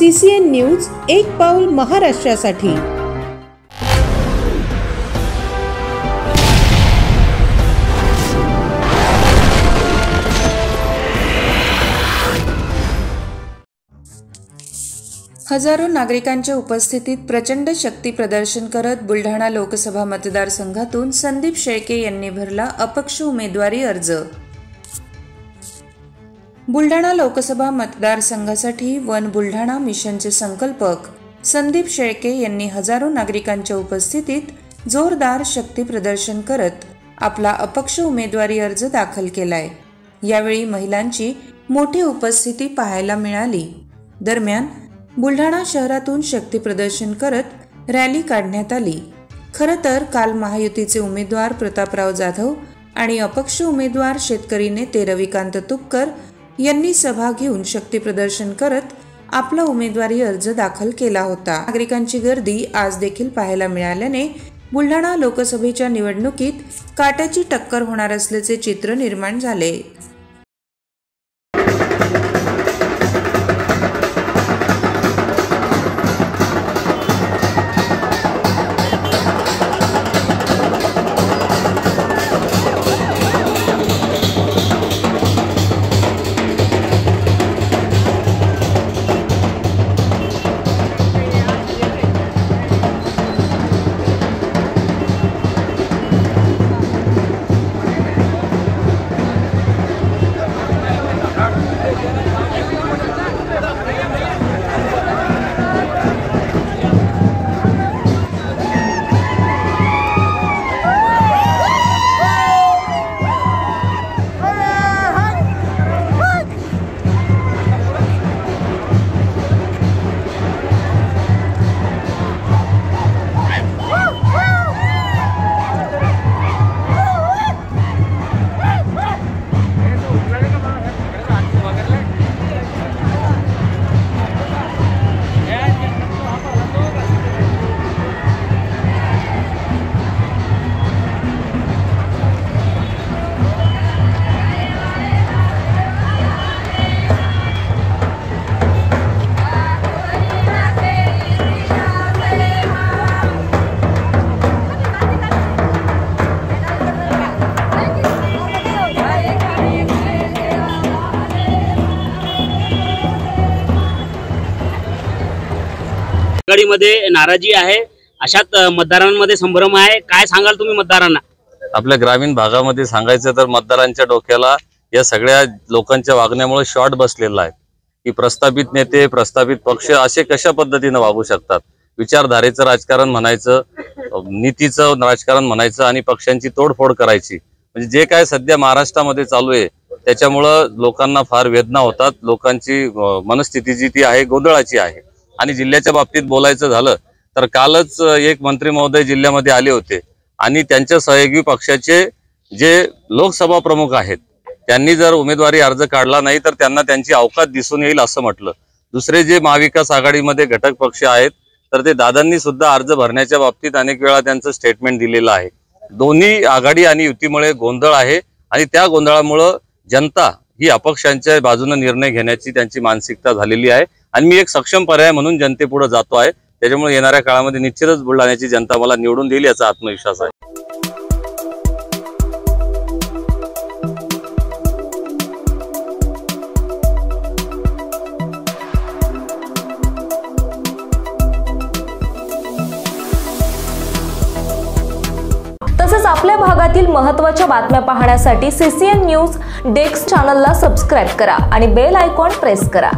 CCN news एक पाऊल महाराष्ट्रासाठी। हजारो नागरिकांच्या उपस्थितीत प्रचंड शक्ती प्रदर्शन करत बुलढाणा लोकसभा मतदारसंघातून संदीप शेळके यांनी भरला अपक्ष उमेदवारी अर्ज। बुलढाणा लोकसभा मतदारसंघासाठी वन बुलढाणा मिशनचे संकल्पक संदीप शेळके यांनी हजारो नागरिकांच्या उपस्थितीत जोरदार शक्ती प्रदर्शन करत आपला अपक्ष उमेदवारी अर्ज दाखल केलाय। यावेळी महिलांची मोठी उपस्थिती पाहायला मिळाली। दरम्यान बुलढाणा शहरातून शक्ती प्रदर्शन करत रॅली काढण्यात आली। खरं तर काल महायुतीचे उमेदवार प्रतापराव जाधव आणि अपक्ष उमेदवार शेतकरी नेते रविकांत तुपकर यांनी सभा घेऊन शक्ती प्रदर्शन करत आपला उमेदवारी अर्ज दाखल केला होता। नागरिकांची गर्दी आज देखील पाहायला मिळाल्याने बुलढाणा लोकसभेच्या निवडणुकीत काट्याची टक्कर होणार असल्याचे चित्र निर्माण झाले। मध्ये नाराजी आहे, अशात मतदारांमध्ये संभ्रम आहे। काय सांगाल तुम्ही मतदारांना? आपल्या ग्रामीण भागामध्ये सांगायचं तर मतदारांच्या डोक्याला या सगळ्या लोकांच्या वागण्यामुळे शॉर्ट बसलेला आहे की प्रस्थापित नेते, प्रस्थापित पक्ष असे कशा पद्धतीने वागू शकतात। विचारधारेचं राजकारण म्हणायचं, नीतीचं राजकारण म्हणायचं आणि पक्षांची तोडफोड करायची, म्हणजे जे काय सध्या महाराष्ट्रामध्ये चालू आहे त्याच्यामुळं लोकांना फार वेदना होतात। लोकांची मनस्थिती जी ती आहे गोंधळाची आहे। आणि जिल्ह्याच्या बाबतीत बोलायचं झालं तर कालच एक मंत्री महोदय जिल्ह्यामध्ये आले होते आणि त्यांच्या सहयोगी पक्षाचे जे लोकसभा प्रमुख आहेत त्यांनी जर उमेदवारी अर्ज काढला नाही तर त्यांना त्यांची अवकात दिसून येईल असं म्हटलं। दुसरे जे महाविकास आघाडीमध्ये घटक पक्ष आहेत तर ते दादांनी सुद्धा अर्ज भरण्याच्या बाबतीत अनेक वेळा त्यांचं स्टेटमेंट दिलेलं आहे। दोन्ही आघाडी आणि युतीमुळे गोंधळ आहे आणि त्या गोंधळामुळे जनता ही अपक्षांच्या बाजूने निर्णय घेण्याची त्यांची मानसिकता झालेली आहे आणि मी एक सक्षम पर्याय म्हणून जनतेपुढे जातो आहे। त्याच्यामुळे येणाऱ्या काळामध्ये निश्चितच बुलढाण्याची जनता मला निवडून देईल याचा आत्मविश्वास आहे। तसेच आपल्या भागातील महत्त्वाच्या बातम्या पाहण्यासाठी CCN न्यूज डेस्क चॅनलला सबस्क्राइब करा आणि बेल आयकॉन प्रेस करा।